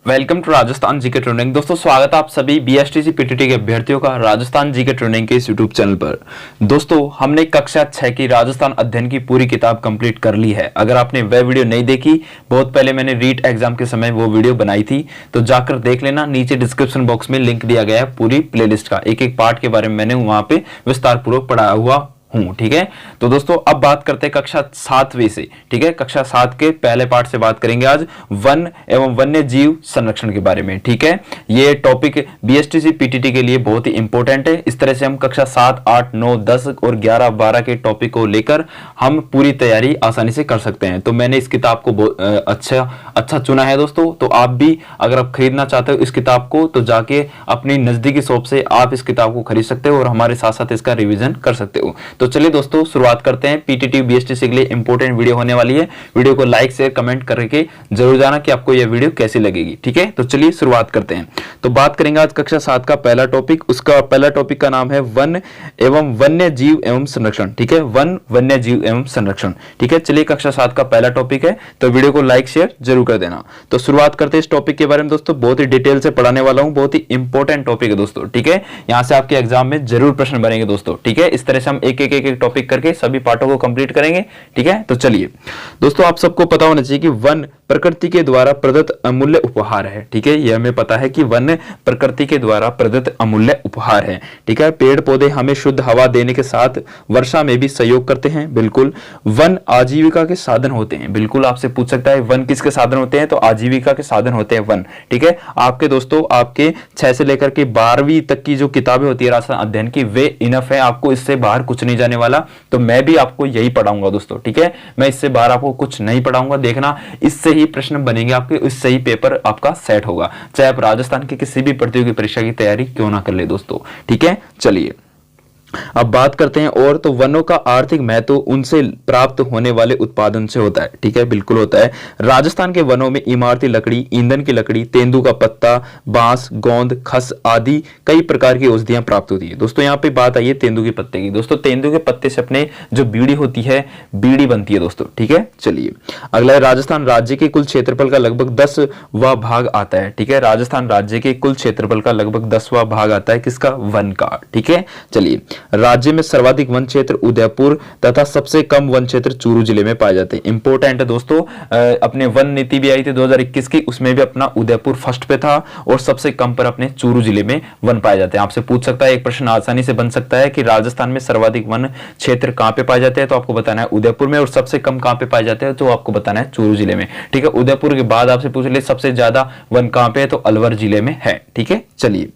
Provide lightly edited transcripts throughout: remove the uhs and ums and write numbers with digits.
Welcome to Rajasthan GK training. दोस्तों स्वागत है आप सभी बीएसटीसी पीटीटी के अभ्यर्थियों का राजस्थान जीके ट्रेनिंग के इस यूट्यूब चैनल पर। दोस्तों हमने कक्षा 6 की राजस्थान अध्ययन की पूरी किताब कंप्लीट कर ली है। अगर आपने वह वीडियो नहीं देखी, बहुत पहले मैंने रीट एग्जाम के समय वो वीडियो बनाई थी, तो जाकर देख लेना। नीचे डिस्क्रिप्शन बॉक्स में लिंक दिया गया है पूरी प्लेलिस्ट का। एक एक पार्ट के बारे में मैंने वहां पे विस्तार पूर्वक पढ़ाया हुआ हूं। ठीक है, तो दोस्तों अब बात करते हैं कक्षा 7वीं से। ठीक है, कक्षा 7 के पहले पार्ट से बात करेंगे आज वन एवं वन्य जीव संरक्षण के बारे में। ठीक है, ये टॉपिक बीएसटीसी पीटीटी के लिए बहुत ही इंपॉर्टेंट है। इस तरह से हम कक्षा 7, 8, 9, 10 और 11, 12 के टॉपिक को लेकर हम पूरी तैयारी आसानी से कर सकते हैं। तो मैंने इस किताब को अच्छा चुना है दोस्तों। तो आप भी अगर आप खरीदना चाहते हो इस किताब को, तो जाके अपनी नजदीकी शॉप से आप इस किताब को खरीद सकते हो और हमारे साथ साथ इसका रिवीजन कर सकते हो। तो चलिए दोस्तों शुरुआत करते हैं। पीटीटी बीएसटीसी के लिए इंपॉर्टेंट वीडियो होने वाली है। वीडियो को लाइक शेयर कमेंट करके जरूर जाना कि आपको यह वीडियो कैसी लगेगी। ठीक है, तो चलिए शुरुआत करते हैं। तो बात करेंगे आज कक्षा 7 का पहला टॉपिक। उसका पहला टॉपिक का नाम है वन एवं वन्य जीव एवं संरक्षण। ठीक है, वन वन्य जीव एवं संरक्षण। ठीक है, चलिए कक्षा 7 का पहला टॉपिक है, तो वीडियो को लाइक शेयर जरूर कर देना। तो शुरुआत करते हैं इस टॉपिक के बारे में दोस्तों। बहुत ही डिटेल से पढ़ाने वाला हूं, बहुत ही इंपॉर्टेंट टॉपिक है दोस्तों। ठीक है, यहां से आपके एग्जाम में जरूर प्रश्न बनेंगे दोस्तों। ठीक है, इस तरह से हम एक एक टॉपिक करके सभी पार्टों को कंप्लीट करेंगे। ठीक है, तो चलिए दोस्तों, आप सबको पता होना चाहिए कि वन प्रकृति के द्वारा प्रदत्त अमूल्य उपहार है। ठीक है, यह हमें पता है कि वन प्रकृति के द्वारा प्रदत्त अमूल्य उपहार है। ठीक है, पेड़ पौधे हमें शुद्ध हवा देने के साथ वर्षा में भी सहयोग करते हैं। बिल्कुल, वन आजीविका के साधन होते हैं। बिल्कुल, आपसे पूछ सकता है वन किसके साधन होते हैं, तो आजीविका के साधन होते हैं वन। ठीक है, आपके दोस्तों आपके 6 से लेकर के 12वीं तक की जो किताबें होती है राजस्थान अध्ययन की, वे इनफ है। आपको इससे बाहर कुछ नहीं जाने वाला। तो मैं भी आपको यही पढ़ाऊंगा दोस्तों। ठीक है, मैं इससे बाहर आपको कुछ नहीं पढ़ाऊंगा। देखना, इससे ही प्रश्न बनेंगे आपके, इससे ही पेपर आपका सेट होगा, चाहे आप राजस्थान की किसी भी प्रतियोगी परीक्षा की तैयारी क्यों ना कर ले दोस्तों। ठीक है, चलिए अब बात करते हैं। और तो वनों का आर्थिक महत्व उनसे प्राप्त होने वाले उत्पादन से होता है। ठीक है, बिल्कुल होता है। राजस्थान के वनों में इमारती लकड़ी, ईंधन की लकड़ी, तेंदू का पत्ता, बांस, गोंद, खस आदि कई प्रकार की औषधियां प्राप्त होती है दोस्तों। यहाँ पे बात आई है तेंदू के पत्ते की। दोस्तों तेंदू के पत्ते से अपने जो बीड़ी होती है, बीड़ी बनती है दोस्तों। ठीक है, चलिए अगला है राजस्थान राज्य के कुल क्षेत्रफल का लगभग 10वां भाग आता है। ठीक है, राजस्थान राज्य के कुल क्षेत्रफल का लगभग 10वां भाग आता है किसका, वन का। ठीक है, चलिए राज्य में सर्वाधिक वन क्षेत्र उदयपुर तथा सबसे कम वन क्षेत्र चूरू जिले में पाए जाते हैं। इंपॉर्टेंट है दोस्तों, अपने वन नीति भी आई थी 2021 की, उसमें भी अपना उदयपुर फर्स्ट पे था और सबसे कम पर अपने चूरू जिले में वन पाए जाते हैं। आपसे पूछ सकता है, एक प्रश्न आसानी से बन सकता है कि राजस्थान में सर्वाधिक वन क्षेत्र कहां पे पाए जाते हैं, तो आपको बताना है उदयपुर में। और सबसे कम कहां पे पाए जाते हैं, तो आपको बताना है चूरू जिले में। ठीक है, उदयपुर के बाद आपसे पूछ ले सबसे ज्यादा वन कहां पे है, तो अलवर जिले में है। ठीक है, चलिए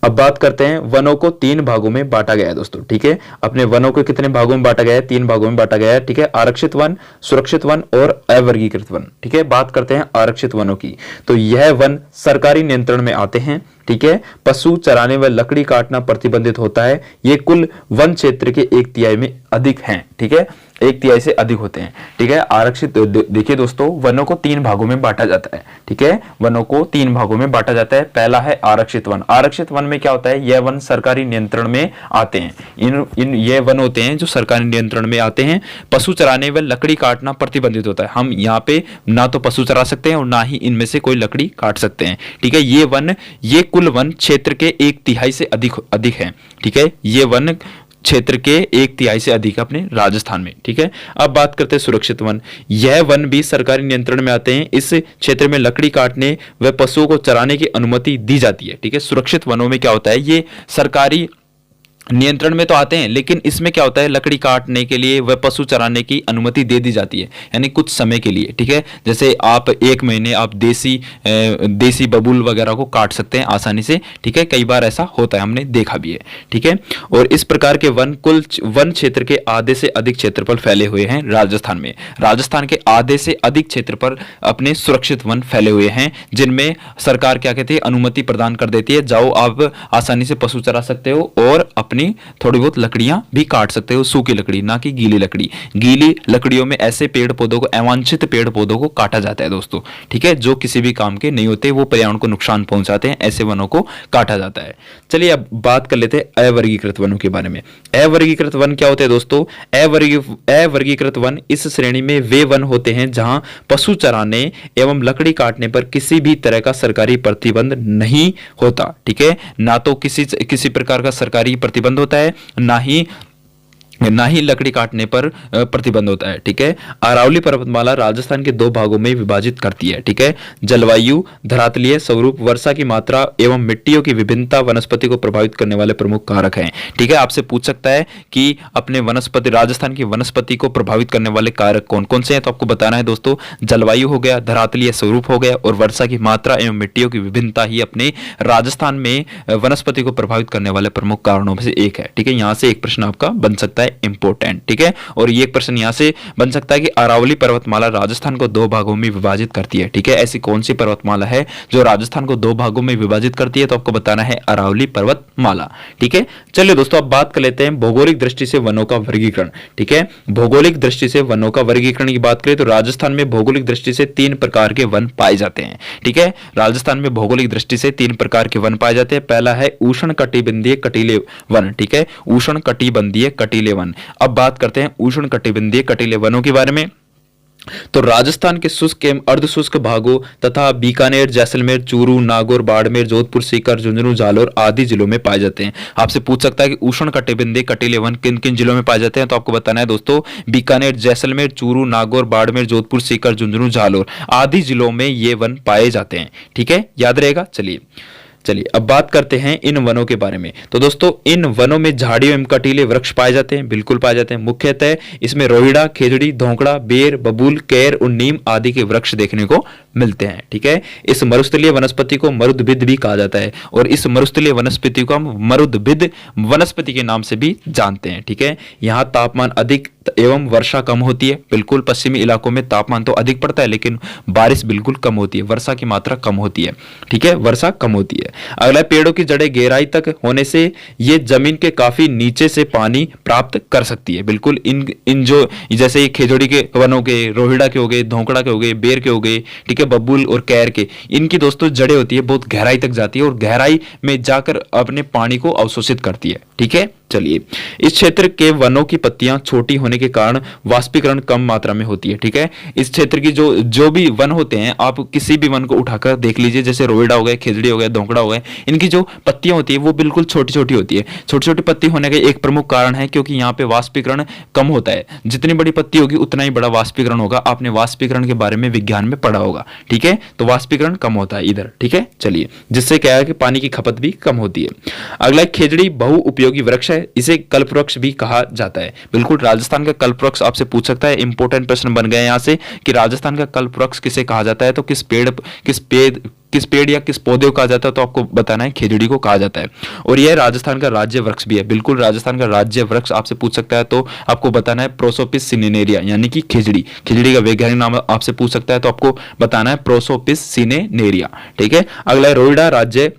अब बात करते हैं। वनों को 3 भागों में बांटा गया है दोस्तों। ठीक है, अपने वनों को कितने भागों में बांटा गया है, 3 भागों में बांटा गया है। ठीक है, आरक्षित वन, सुरक्षित वन और अवर्गीकृत वन। ठीक है, बात करते हैं आरक्षित वनों की। तो यह वन सरकारी नियंत्रण में आते हैं। ठीक है, पशु चराने व लकड़ी काटना प्रतिबंधित होता है। ये कुल वन क्षेत्र के 1/3 में अधिक हैं। ठीक है, 1/3 से अधिक होते हैं। ठीक है, आरक्षित देखिए दोस्तों, वनों को 3 भागों में बांटा जाता है। ठीक है, वनों को 3 भागों में बांटा जाता है। पहला है आरक्षित वन। आरक्षित वन में क्या होता है, यह वन सरकारी नियंत्रण में आते हैं। ये वन होते हैं जो सरकारी नियंत्रण में आते हैं। पशु चराने व लकड़ी काटना प्रतिबंधित होता है। हम यहाँ पे ना तो पशु चरा सकते हैं और ना ही इनमें से कोई लकड़ी काट सकते हैं। ठीक है, ये कुल वन क्षेत्र के 1/3 से अधिक है। ठीक है, ये वन क्षेत्र के 1/3 से अधिक अपने राजस्थान में। ठीक है, अब बात करते हैं सुरक्षित वन। यह वन भी सरकारी नियंत्रण में आते हैं। इस क्षेत्र में लकड़ी काटने व पशुओं को चराने की अनुमति दी जाती है। ठीक है, सुरक्षित वनों में क्या होता है, ये सरकारी नियंत्रण में तो आते हैं, लेकिन इसमें क्या होता है, लकड़ी काटने के लिए व पशु चराने की अनुमति दे दी जाती है, यानी कुछ समय के लिए। ठीक है, जैसे आप 1 महीने आप देसी बबूल वगैरह को काट सकते हैं आसानी से। ठीक है, कई बार ऐसा होता है, हमने देखा भी है। ठीक है, और इस प्रकार के कुल वन क्षेत्र के आधे से अधिक क्षेत्रफल फैले हुए हैं राजस्थान में। राजस्थान के आधे से अधिक क्षेत्र पर अपने सुरक्षित वन फैले हुए हैं, जिनमें सरकार क्या कहती है, अनुमति प्रदान कर देती है। जाओ आप आसानी से पशु चरा सकते हो और अपनी थोड़ी बहुत लकड़ियां भी काट सकते हो, सूखी लकड़ी, ना कि गीली लकड़ी। गीली लकड़ियों में ऐसे पेड़ पौधों को, अवांछित पेड़ पौधों को काटा जाता है दोस्तों, ठीक है, जो किसी भी काम के नहीं होते, वो पर्यावरण को नुकसान पहुंचाते हैं, ऐसे वनों को काटा जाता है। चलिए अब बात कर लेते हैं अवर्गीकृत वनों के बारे में। अवर्गीकृत वन क्या होते हैं दोस्तों? अवर्गीकृत वन इस श्रेणी में वे वन होते हैं जहां पशु चराने एवं लकड़ी काटने पर किसी भी तरह का सरकारी प्रतिबंध नहीं होता, ठीक है, ना तो किसी प्रकार का सरकारी प्रतिबंध होता है, ना ही लकड़ी काटने पर प्रतिबंध होता है, ठीक है। अरावली पर्वतमाला राजस्थान के दो भागों में विभाजित करती है, ठीक है। जलवायु, धरातलीय स्वरूप, वर्षा की मात्रा एवं मिट्टियों की विभिन्नता वनस्पति को प्रभावित करने वाले प्रमुख कारक हैं, ठीक है। आपसे पूछ सकता है कि अपने वनस्पति, राजस्थान की वनस्पति को प्रभावित करने वाले कारक कौन कौन से हैं, तो आपको बताना है दोस्तों, जलवायु हो गया, धरातलीय स्वरूप हो गया और वर्षा की मात्रा एवं मिट्टियों की विभिन्नता ही अपने राजस्थान में वनस्पति को प्रभावित करने वाले प्रमुख कारणों में से एक है, ठीक है। यहां से एक प्रश्न आपका बन सकता है इंपोर्टेंट, ठीक है। और ये एक प्रश्न यहां से बन सकता है कि अरावली पर्वतमाला राजस्थान को दो भागों में विभाजित करती है, ठीक है। ऐसी कौन सी पर्वतमाला है जो राजस्थान को दो भागों में विभाजित करती है, तो आपको बताना है अरावली पर्वतमाला, ठीक है। चलिए दोस्तों अब बात कर लेते हैं भौगोलिक दृष्टि से वनों का वर्गीकरण, ठीक है। भौगोलिक दृष्टि से वनों का वर्गीकरण की बात करें तो राजस्थान में भौगोलिक दृष्टि से 3 प्रकार के वन पाए जाते हैं, ठीक है। राजस्थान में भौगोलिक दृष्टि से 3 प्रकार के वन पाए जाते हैं। पहला है उष्ण कटिबंधीय कटीले वन, ठीक है, उष्ण कटिबंधीय कटीले वन। अब बात करते हैं उष्ण कटिबंधीय कटीले वनों के बारे में। तो राजस्थान के शुष्क एवं अर्धशुष्क भागों तथा बीकानेर, जैसलमेर, चूरू, नागौर, बाड़मेर, जोधपुर, सीकर, झुंझुनू, जालोर आदि जिलों में पाए जाते हैं। आपसे पूछ सकता है कि उष्ण कटिबंधीय कटीले वन किन किन जिलों में पाए जाते हैं, तो आपको बताना है दोस्तों, बीकानेर, जैसलमेर, चूरू, नागौर, बाड़मेर, जोधपुर, सीकर, झुंझुनू, जालोर आदि जिलों में ये वन पाए जाते हैं, ठीक है, याद रहेगा। चलिए अब बात करते हैं इन वनों के बारे में। तो दोस्तों इन वनों में झाड़ियों एवं कटीले वृक्ष पाए जाते हैं, बिल्कुल पाए जाते हैं। मुख्यतः इसमें रोहिड़ा, खेजड़ी, धोंकड़ा, बेर, बबूल, कैर और नीम आदि के वृक्ष देखने को मिलते हैं, ठीक है। इस मरुस्थलीय वनस्पति को मरुद्भिद भी कहा जाता है और इस मरुस्थलीय वनस्पति को हम मरुद्भिद वनस्पति के नाम से भी जानते हैं, ठीक है। यहाँ तापमान अधिक एवं वर्षा कम होती है, बिल्कुल पश्चिमी इलाकों में तापमान तो अधिक पड़ता है लेकिन बारिश बिल्कुल कम होती है, वर्षा की मात्रा कम होती है, ठीक है, वर्षा कम होती है। अगला, पेड़ों की जड़ें गहराई तक होने से ये जमीन के काफी नीचे से पानी प्राप्त कर सकती है, बिल्कुल इन जो जैसे ये खेजड़ी के वनों के, रोहिड़ा के हो गए, धोंकड़ा के हो गए, बेर के हो गए, ठीक है, बबूल और कैर के, इनकी दोस्तों जड़ें होती है बहुत गहराई तक जाती है और गहराई में जाकर अपने पानी को अवशोषित करती है, ठीक है। चलिए, इस क्षेत्र के वनों की पत्तियां छोटी होने के कारण वाष्पीकरण कम मात्रा में होती है, ठीक है। इस क्षेत्र की जो भी वन होते हैं, आप किसी भी वन को उठाकर देख लीजिए, जैसे रोहिड़ा हो गए, खेजड़ी हो गए, धोंकड़ा हो गए, इनकी जो पत्तियां होती है वो बिल्कुल छोटी छोटी होती है। छोटी छोटी पत्ती होने का एक प्रमुख कारण है क्योंकि यहाँ पे वाष्पीकरण कम होता है, जितनी बड़ी पत्ती होगी उतना ही बड़ा वाष्पीकरण होगा। आपने वाष्पीकरण के बारे में विज्ञान में पढ़ा होगा, ठीक है, तो वाष्पीकरण कम होता है इधर, ठीक है। चलिए, जिससे क्या है कि पानी की खपत भी कम होती है। अगला, खेजड़ी बहुउपयोगी वृक्ष है, इसे कल्पवृक्ष भी कहा जाता है, बिल्कुल राजस्थान का कल्पवृक्ष आपसे पूछ सकता है। इंपॉर्टेंट प्रश्न बन गए यहां से कि राजस्थान का कल्पवृक्ष किसे कहा जाता है, तो किस पेड़ या किस पौधे को कहा जाता है, तो आपको बताना है खेजड़ी को कहा जाता है। और यह राजस्थान का राज्य वृक्ष भी है, बिल्कुल राजस्थान का राज्य वृक्ष आपसे पूछ सकता है, तो आपको बताना है प्रोसोपिस सिनेनेरिया, यानी कि खेजड़ी का वैज्ञानिक नाम आपसे पूछ सकता है, तो आपको बताना है प्रोसोपिस सिनेनेरिया, ठीक है। अगला, रोहिड़ा राज्य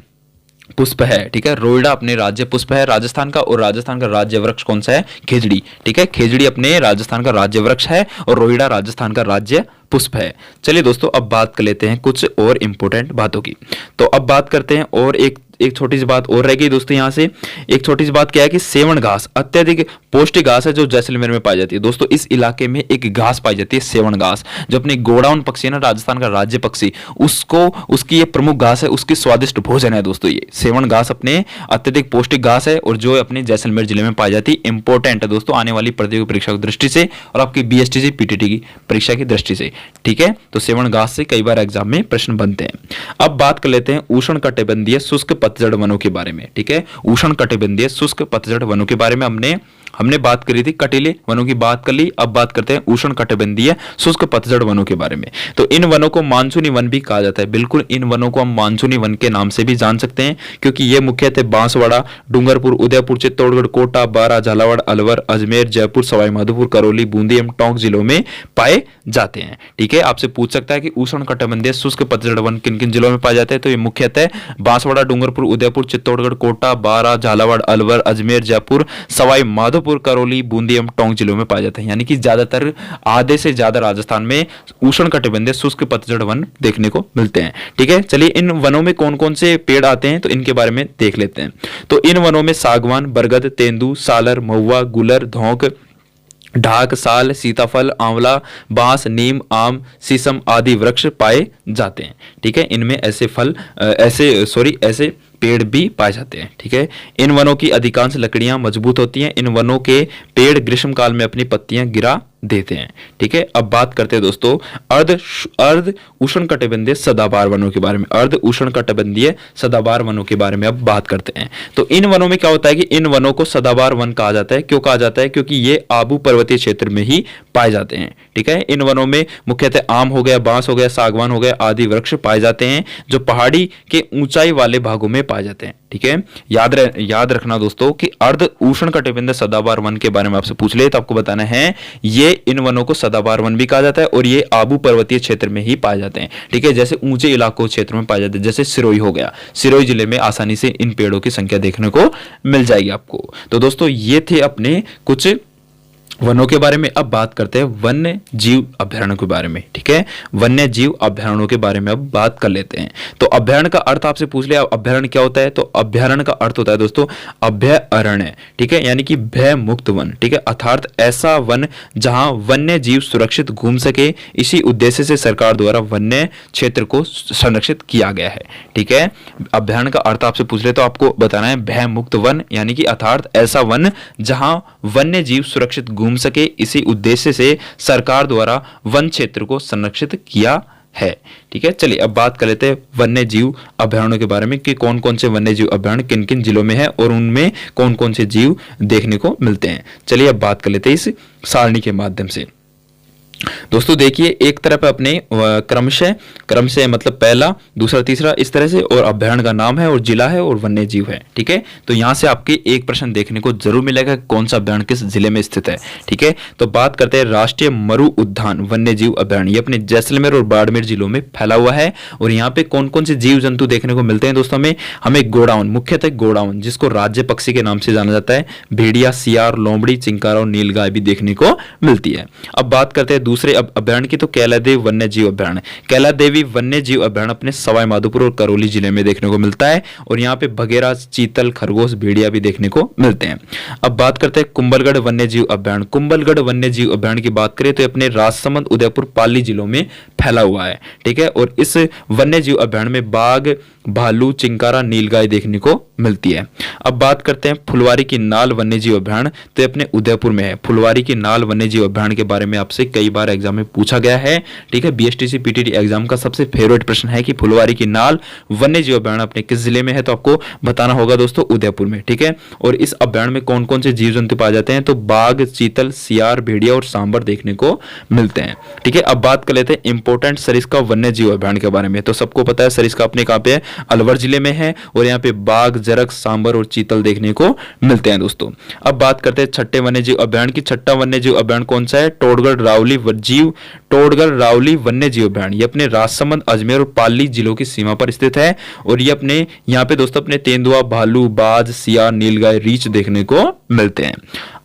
पुष्प है, ठीक है, रोहिड़ा अपने राज्य पुष्प है राजस्थान का, और राजस्थान का राज्य वृक्ष कौन सा है? खेजड़ी, ठीक है, खेजड़ी अपने राजस्थान का राज्य वृक्ष है और रोहिड़ा राजस्थान का राज्य पुष्प है। चलिए दोस्तों अब बात कर लेते हैं कुछ और इंपॉर्टेंट बातों की। तो अब बात करते हैं और एक छोटी सी बात और रह गई दोस्तों। यहाँ से एक छोटी सी बात क्या है कि सेवण घास अत्यधिक पौष्टिक घास है जो जैसलमेर में पाई जाती है। दोस्तों इस इलाके में एक घास पाई जाती है सेवण घास, जो अपनी गोडाउन पक्षी है ना, राजस्थान का राज्य पक्षी, उसकी ये प्रमुख घास है, उसकी स्वादिष्ट भोजन है दोस्तों। ये सेवण घास अपने अत्यधिक पौष्टिक घास है और जो अपने जैसलमेर जिले में पाई जाती है। इंपॉर्टेंट है दोस्तों आने वाली प्रतियोगी परीक्षा की दृष्टि से और आपकी बीएसटीसी पीटीटी की परीक्षा की दृष्टि से, ठीक है। तो सेवण घास से कई बार एग्जाम में प्रश्न बनते हैं। अब बात कर लेते हैं उष्ण कटिबंधीय शुष्क पतझड़ वनों के बारे में, ठीक है। उष्ण कटिबंधीय शुष्क पतझड़ वनों के बारे में हमने बात करी थी, कटीले वनों की बात कर ली। अब बात करते हैं उष्ण कटिबंधीय शुष्क पतझड़ वनों के बारे में। तो इन वनों को मानसूनी वन भी कहा जाता है। बिल्कुल इन वनों को हम मानसूनी वन के नाम से भी जान सकते हैं क्योंकि ये मुख्यतः बांसवाड़ा, डूंगरपुर, उदयपुर, चित्तौड़गढ़, कोटा, बारा, झालावाड़, अलवर, अजमेर, जयपुर, सवाई माधोपुर, करौली, बूंदी एवं टोंक जिलों में पाए जाते हैं, ठीक है। आपसे पूछ सकता है कि उष्ण कटिबंधीय शुष्क पतझड़ वन किन किन जिलों में पाए जाते हैं, तो ये मुख्यतः बांसवाड़ा, डूंगरपुर, छतरपुर, उदयपुर, चित्तौड़गढ़, कोटा, बारा, झालावाड़, अलवर, अजमेर, जयपुर, सवाई माधोपुर, करौली, बूंदी एवं टोंक जिलों में पाए जाते हैं। यानी कि ज्यादातर आधे से ज्यादा राजस्थान में उष्णकटिबंधीय शुष्क पतझड़ वन देखने को मिलते हैं। ठीक है, चलिए इन वनों में कौन कौन से पेड़ आते हैं तो इनके बारे में देख लेते हैं। तो इन वनों में सागवान, बरगद, तेंदू, सालर, महुआ, गुलर, धौंक, ढाक, साल, सीताफल, आंवला, बांस, नीम, आम, शीशम आदि वृक्ष पाए जाते हैं। ठीक है, इनमें ऐसे पेड़ भी पाए जाते हैं। ठीक है, इन वनों की अधिकांश लकड़ियां मजबूत होती हैं। इन वनों के पेड़ ग्रीष्म काल में अपनी पत्तियां गिरा देते हैं। ठीक है, अब बात करते हैं दोस्तों अर्ध उष्णकटिबंधीय सदाबहार वनों के बारे में। अर्ध उष्णकटिबंधीय सदाबहार वनों के बारे में अब बात करते हैं। तो इन वनों में क्या होता है कि इन वनों को सदाबहार वन कहा जाता है। क्यों कहा जाता है? क्योंकि ये आबू पर्वतीय क्षेत्र में ही पाए जाते हैं। ठीक है, इन वनों में मुख्यतः आम हो गया, बांस हो गया, सागवान हो गया आदि वृक्ष पाए जाते हैं जो पहाड़ी के ऊंचाई वाले भागों में पाए जाते हैं। ठीक है, याद रखना दोस्तों कि अर्ध उष्णकटिबंधीय सदाबहार वन के बारे में आपसे पूछ ले तो आपको बताना है ये इन वनों को सदाबहार वन भी कहा जाता है और ये आबू पर्वतीय क्षेत्र में ही पाए जाते हैं। ठीक है, जैसे ऊंचे इलाकों क्षेत्र में पाए जाते हैं, जैसे सिरोही हो गया, सिरोही जिले में आसानी से इन पेड़ों की संख्या देखने को मिल जाएगी आपको। तो दोस्तों ये थे अपने कुछ वनों के बारे में। अब बात करते हैं वन्य जीव अभयारण्यों के बारे में। ठीक है, वन्य जीव अभयारण्यों के बारे में अब बात कर लेते हैं। तो अभयारण्य का अर्थ आपसे पूछ लिया, अभयारण्य क्या होता है? तो अभयारण्य का अर्थ होता है दोस्तों अभयारण्य। ठीक है, यानी कि भय मुक्त वन। ठीक है, अर्थात ऐसा वन जहां वन्य जीव सुरक्षित घूम सके। इसी उद्देश्य से सरकार द्वारा वन्य क्षेत्र को संरक्षित किया गया है। ठीक है, अभयारण्य का अर्थ आपसे पूछ ले तो आपको बताना है भय मुक्त वन, यानी कि अर्थात ऐसा वन जहां वन्य जीव सुरक्षित घूम सके। इसी उद्देश्य से सरकार द्वारा वन क्षेत्र को संरक्षित किया है। ठीक है, चलिए अब बात कर लेते हैं वन्य जीव अभयारण्यों के बारे में कि कौन कौन से वन्य जीव अभयारण्य किन किन जिलों में है और उनमें कौन कौन से जीव देखने को मिलते हैं। चलिए अब बात कर लेते हैं इस सारणी के माध्यम से। दोस्तों देखिए, एक तरफ अपने क्रमशः मतलब पहला, दूसरा, तीसरा इस तरह से, और अभयारण्य का नाम है और जिला है और वन्य जीव है। ठीक है, तो यहां से आपके एक प्रश्न देखने को जरूर मिलेगा कौन सा अभयारण्य किस जिले में स्थित है। ठीक है, तो बात करते हैं राष्ट्रीय मरु उद्यान वन्य जीव अभयारण्य। ये अपने जैसलमेर और बाड़मेर जिलों में फैला हुआ है और यहाँ पे कौन कौन से जीव जंतु देखने को मिलते हैं दोस्तों हमें गोडाउन, मुख्यतः गोडाउन जिसको राज्य पक्षी के नाम से जाना जाता है, भेड़िया, सियार, लोमड़ी, चिंकारा और नीलगाय भी देखने को मिलती है। अब बात करते हैं दूसरे अभयारण्य की, तो कैलादेवी वन्य जीव अभयारण्य। कैलादेवी वन्य जीव अभयारण्य अपने सवाई माधोपुर और करौली जिले में देखने को मिलता है और यहाँ पे बघेरा, चीतल, खरगोश, भेड़िया भी देखने को मिलते हैं। अब बात करते हैं कुंभलगढ़ वन्य जीव अभयारण्य। कुंभलगढ़ वन्य जीव अभयारण्य की बात करें तो अपने राजसमंद, उदयपुर, पाली जिलों में फैला हुआ है। ठीक है, और इस वन्य जीव अभयारण्य में बाघ, भालू, चिंकारा, नीलगाय देखने को मिलती है। अब बात करते हैं फुलवारी की नाल वन्य जीव अभयारण्य, तो अपने उदयपुर में है। फुलवारी की नाल वन्य जीव अभयारण्य के बारे में आपसे कई बार एग्जाम में पूछा गया है। ठीक है, बीएसटीसी पीटीटी एग्जाम का सबसे फेवरेट प्रश्न है कि फुलवारी की नाल वन्य जीव अभयारण्य अपने किस जिले में है, तो आपको बताना होगा दोस्तों उदयपुर में। ठीक है, और इस अभयारण्य में कौन कौन से जीव जंतु पाए जाते हैं, तो बाघ, चीतल, सियार, भेड़िया और सांबर देखने को मिलते हैं। ठीक है, अब बात कर लेते हैं इंपोर्टेंट सरिस्का वन्य जीव अभयारण्य के बारे में। तो सबको पता है सरिस्का अपने कहां पे है, अलवर जिले में है और यहाँ पे बाघ, जरक, सांबर और चीतल देखने को मिलते हैं दोस्तों। अब बात करते हैं छठे वन्य जीव अभयारण्य की। छठा वन्य जीव अभयारण्य कौन सा है, टोडगढ़ रावली वन्य जीव अभयारण्य। ये अपने राजसमंद, अजमेर और पाली जिलों की सीमा पर स्थित है और ये अपने यहाँ पे दोस्तों अपने तेंदुआ, भालू, बाज, सियार, नीलगाय, रीछ देखने को मिलते हैं।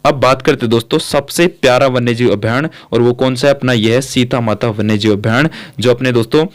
अब बात करते हैं दोस्तों सबसे प्यारा वन्य जीव अभयारण्य और वो कौन सा है अपना, यह है सीता माता वन्य जीव अभयारण्य जो अपने दोस्तों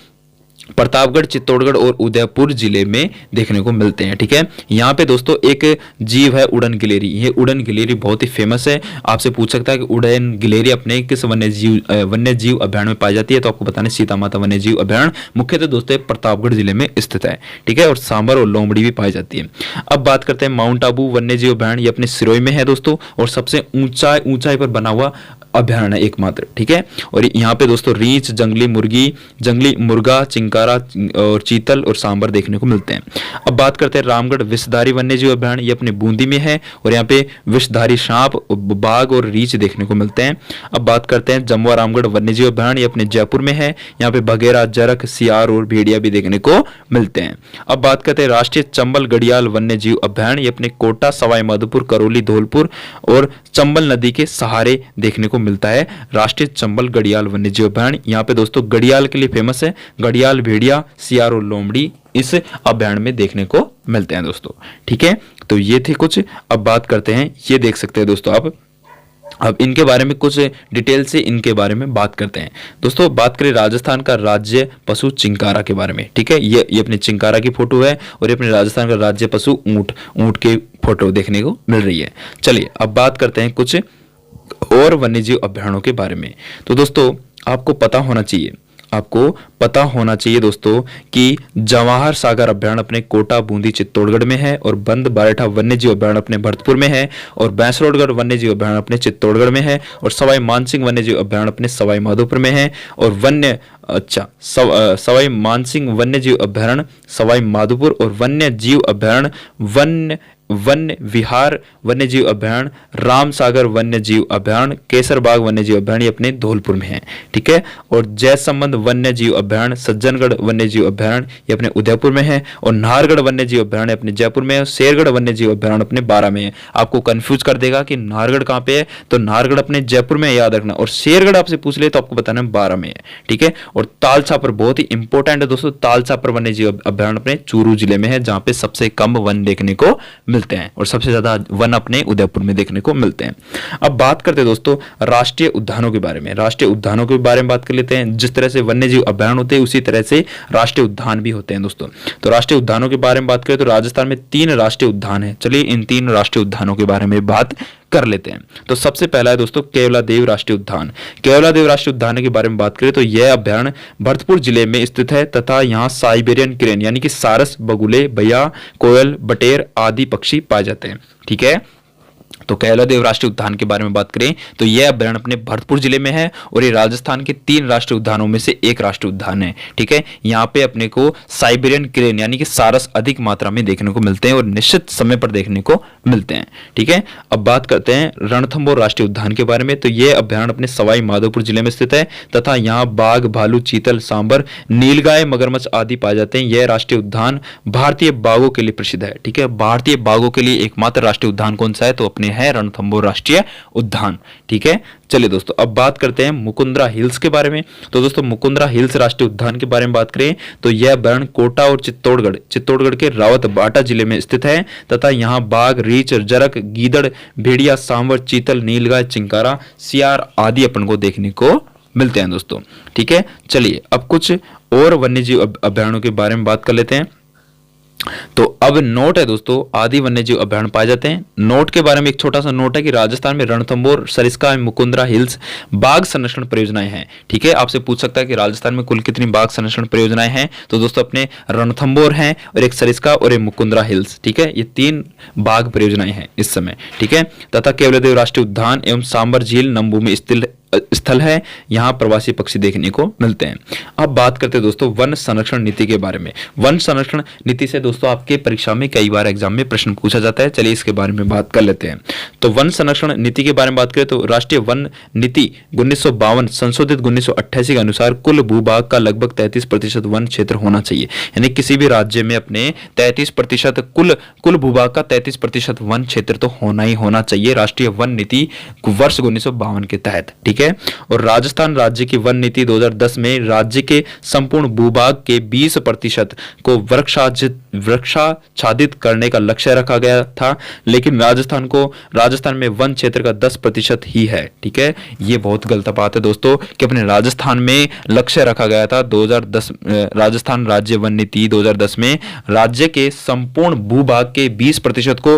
प्रतापगढ़, चित्तौड़गढ़ और उदयपुर जिले में देखने को मिलते हैं। ठीक है, यहाँ पे दोस्तों एक जीव है उड़न गिलेरी। ये उड़न गिलेरी बहुत ही फेमस है, आपसे पूछ सकता है कि उड़न गिलेरी अपने किस वन्य जीव अभयारण्य में पाई जाती है, तो आपको बताना है सीता माता वन्य जीव अभयारण्य मुख्यतः दोस्तों प्रतापगढ़ जिले में स्थित है। ठीक है, और सांबर और लोमड़ी भी पाई जाती है। अब बात करते हैं माउंट आबू वन्य जीव अभयारण्य। ये अपने सिरोही में है दोस्तों और सबसे ऊंचाई पर बना हुआ अभयारण्य एकमात्र। ठीक है, और यहाँ पे दोस्तों रीछ, जंगली मुर्गा, चिंकारा और चीतल और सांबर देखने को मिलते हैं। अब बात करते हैं रामगढ़ विषधारी वन्य जीव अभयारण्य। ये अपने बूंदी में है और यहाँ पे विषधारी सांप, बाघ और रीछ देखने को मिलते हैं। अब बात करते हैं जमुआ रामगढ़ वन्य जीव अभयारण्य। ये अपने जयपुर में है, यहाँ पे बघेरा, जरक, सियार और भेड़िया भी देखने को मिलते हैं। अब बात करते हैं राष्ट्रीय चंबल गढ़ियाल वन्य जीव अभयारण्य। ये अपने कोटा, सवाई माधोपुर, करौली, धौलपुर और चंबल नदी के सहारे देखने को मिलता है राष्ट्रीय चंबल गढ़ियाल वन्य जीव अभयारण्य। यहाँ पे दोस्तों गढ़ियाल के लिए फेमस है। गढ़ियाल, भेड़िया, सियार और लोमड़ी इस अभयारण्य में देखने को मिलते हैं दोस्तों। ठीक है, तो ये थे कुछ। अब बात करते हैं, ये देख सकते हैं दोस्तों आप, अब इनके बारे में कुछ डिटेल से इनके बारे में बात करते हैं दोस्तों। बात करें राजस्थान का राज्य पशु चिंकारा के बारे में। ठीक है, ये अपने चिंकारा की फोटो है और ये अपने राजस्थान का राज्य पशु ऊंट की फोटो देखने को मिल रही है। चलिए अब बात करते हैं कुछ और वन्यजीव अभयारण्यों के बारे में। तो दोस्तों आपको पता होना चाहिए दोस्तों कि जवाहर सागर अभयारण्य अपने कोटा बूंदी चित्तौड़गढ़ में है, और बंद बारेठा वन्यजीव अभयारण्य अपने भरतपुर में है, और बैंसरोडगढ़ वन्यजीव अभयारण्य अपने चित्तौड़गढ़ में है, और सवाई मानसिंह वन्यजीव अभयारण्य अपने सवाई माधोपुर में है, और सवाई मानसिंह वन्यजीव अभयारण्य सवाई माधोपुर, और वन्यजीव अभयारण्य वन्य विहार वन्यजीव अभयारण्य रामसागर वन्यजीव अभयारण्य केसरबाग वन्यजीव अभयारण्य अपने धौलपुर में है। ठीक है, और जयसंबंध वन्यजीव अभयारण्य सज्जनगढ़ वन्यजीव अभयारण्य ये अपने उदयपुर में है, और नाहरगढ़ वन्यजीव अभयारण्य अपने जयपुर में है, और शेरगढ़ वन्यजीव अभयारण्य अपने बारां में है। आपको कंफ्यूज कर देगा कि नाहरगढ़ कहां पे है, तो नाहरगढ़ अपने जयपुर में याद रखना, और शेरगढ़ आपसे पूछ ले तो आपको बताना है बारां में है। ठीक है, और तालछापर बहुत ही इंपॉर्टेंट है दोस्तों, तालछापर वन्यजीव अभयारण्य अपने चूरू जिले में है, जहां पे सबसे कम वन देखने को मिलते हैं, और सबसे ज्यादा वन अपने उदयपुर में देखने को मिलते हैं। अब बात करते हैं दोस्तों राष्ट्रीय उद्यानों के बारे में। राष्ट्रीय उद्यानों के बारे में बात कर लेते हैं। जिस तरह से वन्यजीव अभयारण्य होते हैं उसी तरह से राष्ट्रीय उद्यान भी होते हैं दोस्तों। तो राष्ट्रीय उद्यानों के बारे में बात करें तो राजस्थान में 3 राष्ट्रीय उद्यान है। चलिए इन 3 राष्ट्रीय उद्यानों के बारे में बात कर लेते हैं। तो सबसे पहला है दोस्तों केवलादेव राष्ट्रीय उद्यान। केवलादेव राष्ट्रीय उद्यान के बारे में बात करें तो यह अभयारण्य भरतपुर जिले में स्थित है, तथा यहाँ साइबेरियन क्रेन यानी कि सारस, बगुले, भैया, कोयल, बटेर आदि पक्षी पाए जाते हैं। ठीक है, तो केवलादेव राष्ट्रीय उद्यान के बारे में बात करें तो यह अभयारण्य अपने भरतपुर जिले में है, और ये राजस्थान के 3 राष्ट्रीय उद्यानों में से एक राष्ट्रीय उद्यान है। ठीक है, यहाँ पे अपने को साइबेरियन क्रेन यानी कि सारस अधिक मात्रा में देखने को मिलते हैं, और निश्चित समय पर देखने को मिलते हैं। ठीक है, अब बात करते हैं रणथंभौर राष्ट्रीय उद्यान के बारे में। तो यह अभयारण्य अपने सवाई माधोपुर जिले में स्थित है, तथा यहाँ बाघ, भालू, चीतल, सांबर, नीलगाय, मगरमच्छ आदि पाए जाते हैं। यह राष्ट्रीय उद्यान भारतीय बाघों के लिए प्रसिद्ध है। ठीक है, भारतीय बाघों के लिए एकमात्र राष्ट्रीय उद्यान कौन सा है, तो अपने है रणथंभौर राष्ट्रीय उद्यान। ठीक है, चलिए दोस्तों अब बात करते हैं मुकुंदरा हिल्स के बारे में। तो दोस्तों मुकुंदरा हिल्स राष्ट्रीय उद्यान के बारे में बात करें तो यह अभयारण्य कोटा और चित्तौड़गढ़ के रावत बाटा जिले में स्थित है, तथा यहाँ बाघ, रीछ, जरक, गीदड़, भेड़िया, सांवर, चीतल, नीलगाय, चिंकारा, सियार आदि अपन को देखने को मिलते हैं दोस्तों। ठीक है, चलिए अब कुछ और वन्यजीव अभयारण्यों के बारे में बात कर लेते हैं। तो अब नोट है दोस्तों, आदि वन्यजीव अभयारण्य पाए जाते हैं। नोट के बारे में एक छोटा सा नोट है कि राजस्थान में रणथंभौर, सरिस्का, मुकुंदरा हिल्स बाघ संरक्षण परियोजनाएं हैं। ठीक है, आपसे पूछ सकता है कि राजस्थान में कुल कितनी बाघ संरक्षण परियोजनाएं हैं, तो दोस्तों अपने रणथंभौर हैं, और एक सरिस्का और एक मुकुंदरा हिल्स। ठीक है, ये 3 बाघ परियोजनाएं हैं इस समय। ठीक है, तथा केवलादेव राष्ट्रीय उद्यान एवं सांबर झील नंबू में स्थल है, यहाँ प्रवासी पक्षी देखने को मिलते हैं। अब बात करते हैं दोस्तों वन संरक्षण नीति के बारे में। वन संरक्षण नीति से दोस्तों आपके परीक्षा में कई बार एग्जाम में प्रश्न पूछा जाता है। चलिए इसके बारे में बात कर लेते हैं। तो वन संरक्षण नीति के बारे में बात करें तो राष्ट्रीय वन नीति 1952 संशोधित 1988 के अनुसार कुल भूभाग का लगभग 33% वन क्षेत्र होना चाहिए। यानी किसी भी राज्य में अपने 33% कुल भूभाग का 33% वन क्षेत्र तो होना ही होना चाहिए, राष्ट्रीय वन नीति वर्ष 1952 के तहत। ठीक है, और राजस्थान राज्य की वन नीति 2010 में राज्य के संपूर्ण भूभाग के 20% को वृक्षाच्छादित करने का लक्ष्य रखा गया था, लेकिन राजस्थान में वन क्षेत्र का 10% ही है। ठीक है, ये बहुत गलत बात है दोस्तों कि अपने राजस्थान में लक्ष्य रखा गया था 2010 राजस्थान राज्य वन नीति 2010 में राज्य के संपूर्ण भूभाग के 20% को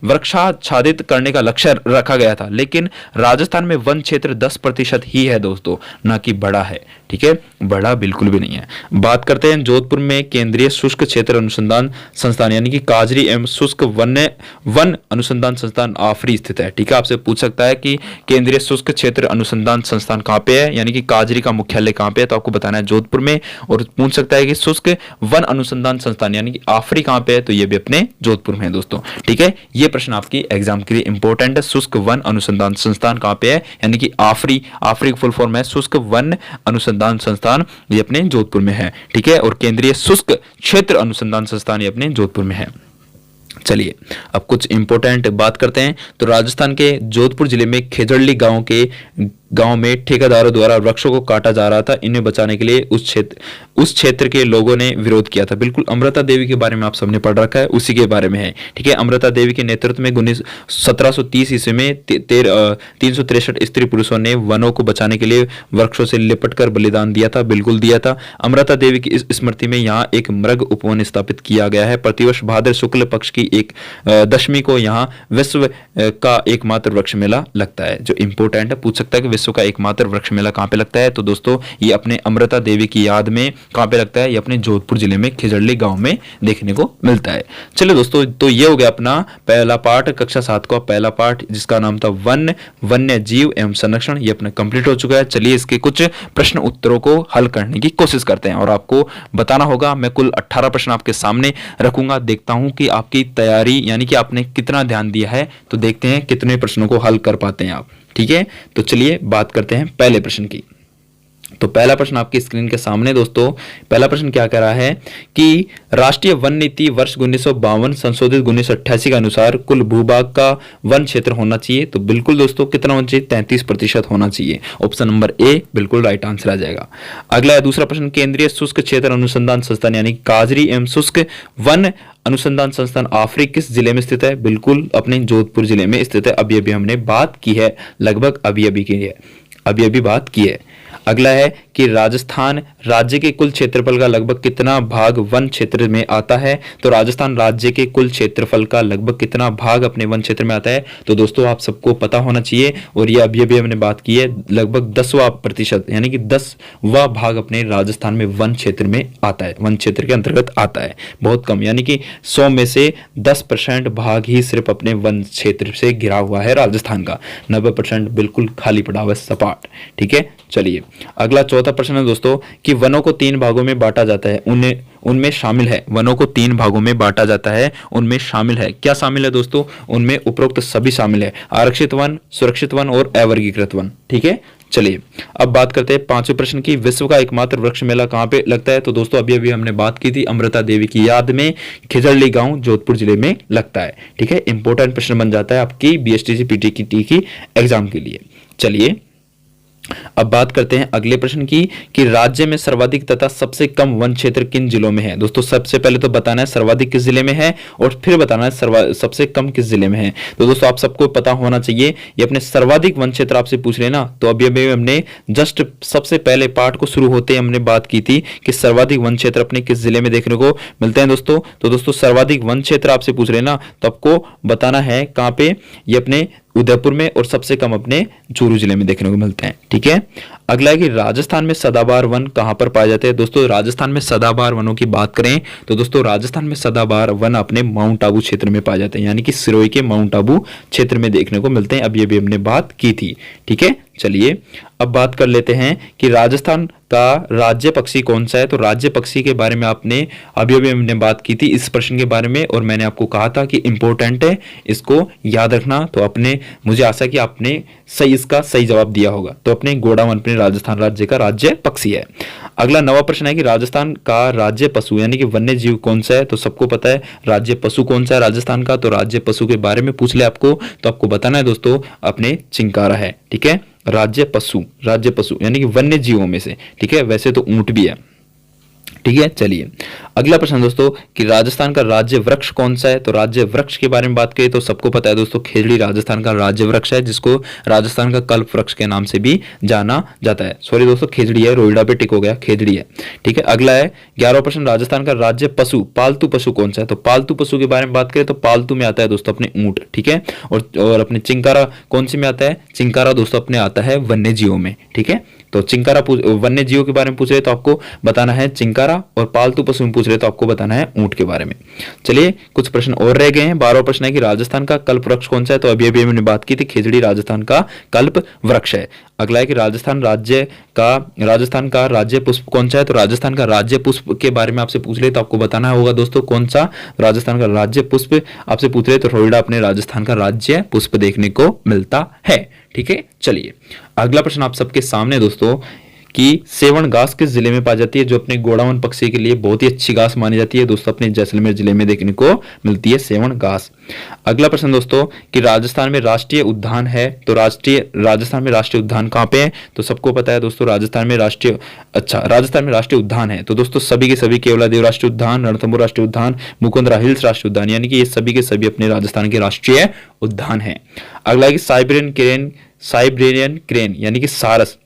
वृक्षाच्छादित करने का लक्ष्य रखा गया था, लेकिन राजस्थान में वन क्षेत्र 10% ही है दोस्तों, ना कि बड़ा है। ठीक है, बड़ा बिल्कुल भी नहीं है। बात करते हैं जोधपुर में केंद्रीय शुष्क क्षेत्र अनुसंधान संस्थान यानी कि काजरी एवं शुष्क वन अनुसंधान संस्थान आफरी स्थित है। ठीक है, आपसे पूछ सकता है कि केंद्रीय शुष्क क्षेत्र अनुसंधान संस्थान कहां पे है, यानी कि काजरी का मुख्यालय कहां पे है, तो आपको बताना है जोधपुर में। और पूछ सकता है कि शुष्क वन अनुसंधान संस्थान यानी कि आफरी कहां पे है, तो ये भी अपने जोधपुर में है दोस्तों। ठीक है, ये प्रश्न आपकी एग्जाम के लिए इंपॉर्टेंट है। शुष्क वन अनुसंधान संस्थान कहां पे है, यानी कि आफरी की फुल फॉर्म है शुष्क वन अनुसंधान संस्थान, ये अपने जोधपुर में है। ठीक है, और केंद्रीय शुष्क क्षेत्र अनुसंधान संस्थान ये अपने जोधपुर में है। चलिए अब कुछ इंपॉर्टेंट बात करते हैं। तो राजस्थान के जोधपुर जिले में खेजड़ली गांव के गांव में ठेकेदारों द्वारा वृक्षों को काटा जा रहा था, इन्हें बचाने के लिए उस क्षेत्र के लोगों ने विरोध किया था। बिल्कुल अमृता देवी के बारे में आप सबने पढ़ रखा है, उसी के बारे में है। ठीक है, अमृता देवी के नेतृत्व में 1730 ईस्वी में 363 स्त्री पुरुषों ने वनों को बचाने के लिए वृक्षों से लिपट कर बलिदान दिया था, बिल्कुल दिया था। अमृता देवी की इस स्मृति में यहाँ एक मृग उपवन स्थापित किया गया है। प्रतिवर्ष भाद्र शुक्ल पक्ष की एक दशमी को यहाँ विश्व का एकमात्र वृक्ष मेला लगता है। जो इंपोर्टेंट है, पूछ सकता है कि विश्व का एकमात्र वृक्ष मेला कहाँ पे लगता है, तो दोस्तों ये अपने अमृता देवी की याद में कहाँ पे लगता है, ये अपने जोधपुर जिले में खिजड़ली गांव में देखने को मिलता है। चलिए दोस्तों, तो ये हो गया अपना पहला पार्ट, कक्षा 7 का पहला पार्ट, जिसका नाम था वन्य जीव एवं संरक्षण। ये अपना कंप्लीट हो चुका है। चलिए इसके कुछ प्रश्न उत्तरों को हल करने की कोशिश करते हैं और आपको बताना होगा। मैं कुल 18 प्रश्न आपके सामने रखूंगा, देखता हूं कि आपकी तैयारी यानी कि आपने कितना ध्यान दिया है, तो देखते हैं कितने प्रश्नों को हल कर पाते हैं आप। ठीक है, तो चलिए बात करते हैं पहले प्रश्न की। तो पहला प्रश्न आपकी स्क्रीन के सामने दोस्तों, पहला प्रश्न क्या कह रहा है कि राष्ट्रीय वन नीति वर्ष 1952 संशोधित 1988 के अनुसार कुल भूभाग का वन क्षेत्र होना चाहिए। तो बिल्कुल दोस्तों कितना होना चाहिए, 33% होना चाहिए। ऑप्शन नंबर ए बिल्कुल राइट आंसर आ जाएगा। अगला दूसरा प्रश्न, केंद्रीय शुष्क क्षेत्र अनुसंधान संस्थान यानी काजरी एवं शुष्क वन अनुसंधान संस्थान आफरी किस जिले में स्थित है? बिल्कुल अपने जोधपुर जिले में स्थित है। अभी हमने बात की है, लगभग अभी की है, अभी बात की है। अगला है कि राजस्थान राज्य के कुल क्षेत्रफल का लगभग कितना भाग वन क्षेत्र में आता है? तो राजस्थान राज्य के कुल क्षेत्रफल का लगभग कितना भाग अपने वन क्षेत्र में आता है? तो दोस्तों आप सबको पता होना चाहिए, और ये अभी हमने बात की है, लगभग 10% यानी कि 10वां भाग अपने राजस्थान में वन क्षेत्र में आता है, वन क्षेत्र के अंतर्गत आता है। बहुत कम, यानी कि 100 में से 10% भाग ही सिर्फ अपने वन क्षेत्र से घिरा हुआ है राजस्थान का। 90% बिल्कुल खाली पड़ा हुआ है, सपाट। ठीक है, चलिए अगला चौथा प्रश्न है दोस्तों कि वनों को 3 भागों में बांटा जाता है, उनमें शामिल है, वनों को 3 भागों में बांटा जाता है, उनमें शामिल है, क्या शामिल है दोस्तों? उनमें उपरोक्त सभी शामिल है, आरक्षित वन, सुरक्षित वन और अवर्गीकृत वन। ठीक है, चलिए अब बात करते हैं 5वें प्रश्न की, विश्व का एकमात्र वृक्ष मेला कहां पे लगता है? तो दोस्तों अभी हमने बात की थी, अमृता देवी की याद में खिजड़ली गांव जोधपुर जिले में लगता है। ठीक है, इंपॉर्टेंट प्रश्न बन जाता है आपकी बीएसटीसी पीटीटी की एग्जाम के लिए। चलिए अब बात करते हैं अगले प्रश्न की कि राज्य में सर्वाधिक तथा सबसे कम वन क्षेत्र किन जिलों में है? दोस्तों सबसे पहले तो बताना है सर्वाधिक किस जिले में है और फिर बताना है सबसे कम किस जिले में है। तो दोस्तों आप सबको पता होना चाहिए, ये अपने सर्वाधिक वन क्षेत्र आपसे पूछ रहे ना, तो अभी हमने जस्ट सबसे पहले पार्ट को शुरू होते हमने बात की थी कि सर्वाधिक वन क्षेत्र अपने किस जिले में देखने को मिलते हैं दोस्तों। तो दोस्तों सर्वाधिक वन क्षेत्र आपसे पूछ रहे ना, तो आपको बताना है कहां पे, ये अपने उदयपुर में, और सबसे कम अपने चूरू जिले में देखने को मिलते हैं। ठीक है, अगला है कि राजस्थान में सदाबहार वन कहां पर पाए जाते हैं? दोस्तों राजस्थान में सदाबहार वनों की बात करें तो दोस्तों राजस्थान में सदाबहार वन अपने माउंट आबू क्षेत्र में पाए जाते हैं, यानी कि सिरोही के माउंट आबू क्षेत्र में देखने को मिलते हैं। अभी हमने बात की थी। ठीक है, चलिए अब बात कर लेते हैं कि राजस्थान का राज्य पक्षी कौन सा है? तो राज्य पक्षी के बारे में आपने अभी हमने बात की थी इस प्रश्न के बारे में, और मैंने आपको कहा था कि इंपॉर्टेंट है, इसको याद रखना। तो अपने, मुझे आशा कि आपने इसका सही जवाब दिया होगा। तो अपने गोडावन अपने राजस्थान राज्य का राज्य पक्षी है। अगला 9वां प्रश्न है कि राजस्थान का राज्य पशु यानी कि वन्य जीव कौन सा है? तो सबको पता है राज्य पशु कौन सा है राजस्थान का, तो राज्य पशु के बारे में पूछ ले आपको तो आपको बताना है दोस्तों अपने चिंकारा है। ठीक है, राज्य पशु यानी कि वन्य जीवों में से। ठीक है, वैसे तो ऊंट भी है। ठीक है, चलिए अगला प्रश्न दोस्तों कि राजस्थान का राज्य वृक्ष कौन सा है? तो राज्य वृक्ष के बारे में बात करें तो सबको पता है दोस्तों खेजड़ी राजस्थान का राज्य वृक्ष है, जिसको राजस्थान का कल्प वृक्ष के नाम से भी जाना जाता है। सॉरी दोस्तों, खेजड़ी है, रोहिड़ा पे टिक हो गया, खेजड़ी है। ठीक है, अगला है 11वां प्रश्न, राजस्थान का राज्य पशु पालतू पशु कौन सा है? तो पालतू पशु के बारे में बात करें तो पालतू में आता है दोस्तों अपने ऊंट। ठीक है, और अपने चिंकारा कौन सी में आता है? चिंकारा दोस्तों अपने आता है वन्य जीवों में। ठीक है, तो चिंकारा वन्य जीवों के बारे में पूछ रहे तो आपको बताना है चिंकारा, और पालतू पशु में पूछ रहे तो आपको बताना है ऊंट के बारे में। चलिए कुछ प्रश्न और रह गए हैं। 12वां प्रश्न है कि राजस्थान का कल्प वृक्ष कौन सा है? तो अभी हमने बात की थी खेजड़ी राजस्थान का कल्प वृक्ष है। अगला है कि राजस्थान का राज्य पुष्प कौन सा है? तो राजस्थान का राज्य पुष्प के बारे में आपसे पूछ रहे तो आपको बताना होगा दोस्तों कौन सा राजस्थान का राज्य पुष्प आपसे पूछ रहे तो रोहिड़ा अपने राजस्थान का राज्य पुष्प देखने को मिलता है। ठीक है, चलिए अगला प्रश्न आप सबके सामने दोस्तों कि सेवन घास किस जिले में पाई जाती है, जो अपने गोडावन पक्षी के लिए बहुत ही अच्छी घास मानी जाती है दोस्तों, अपने जैसलमेर जिले में देखने को मिलती है सेवन घास। अगला प्रश्न दोस्तों कि राजस्थान में राष्ट्रीय उद्यान है, तो राजस्थान में राष्ट्रीय उद्यान कहां पे है, तो सबको पता है दोस्तों राजस्थान में राष्ट्रीय उद्यान है तो दोस्तों सभी के सभी केवलादेव राष्ट्रीय उद्यान, रणथंभौर राष्ट्रीय उद्यान, मुकुंदरा हिल्स राष्ट्रीय उद्यान, यानी कि ये सभी के सभी अपने राजस्थान के राष्ट्रीय उद्यान है। अगला है कि साइबेरियन क्रेन यानी कि सारस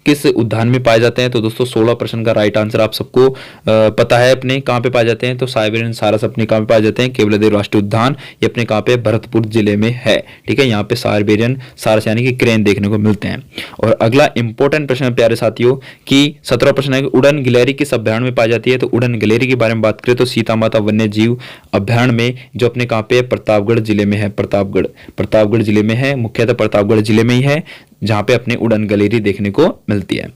किस उद्यान में पाए जाते हैं, तो दोस्तों 16 प्रश्न का राइट आंसर आप सबको पता है अपने कहां पे पाए जाते हैं, तो साइबेरियन सारस अपने कहां पे पाए जाते हैं, केवलादेव राष्ट्रीय उद्यान, ये अपने कहां पे भरतपुर जिले में है। ठीक है, यहाँ पे साइबेरियन सारस यानी कि क्रेन देखने को मिलते हैं। और अगला इंपॉर्टेंट प्रश्न है प्यारे साथियों कि 17 प्रश्न है कि उड़न गिलहरी किस अभ्यारण्य में पाई जाती है, तो उड़न गिलहरी के बारे में बात करें तो सीता माता वन्य जीव अभ्यारण्य में, जो अपने कहां पे प्रतापगढ़ जिले में है, प्रतापगढ़ जिले में है, मुख्यतः प्रतापगढ़ जिले में ही है जहां पे अपने उड़न गिलहरी देखने को मिलती है।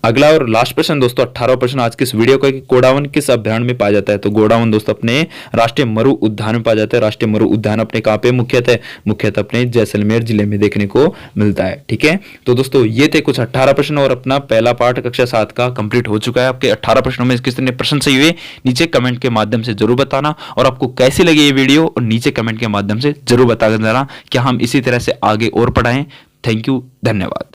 अगला और लास्ट प्रश्न दोस्तों 18वां प्रश्न आज की इस वीडियो का कि गोडावन किस अभ्यारण्य में पाया जाता है, तो गोडावन दोस्तों अपने राष्ट्रीय मरु उद्यान में पाया जाता है। राष्ट्रीय मरु उद्यान अपने कहां पे मुख्यतः अपने जैसलमेर जिले में देखने को मिलता है। ठीक है, तो दोस्तों ये थे कुछ 18 प्रश्न और अपना पहला पार्ट कक्षा 7 का कंप्लीट हो चुका है। आपके 18 प्रश्नों में कितने प्रश्न सही हुए नीचे कमेंट के माध्यम से जरूर बताना, और आपको कैसी लगी ये वीडियो और नीचे कमेंट के माध्यम से जरूर बता देना क्या हम इसी तरह से आगे और पढ़ाएं। थैंक यू, धन्यवाद।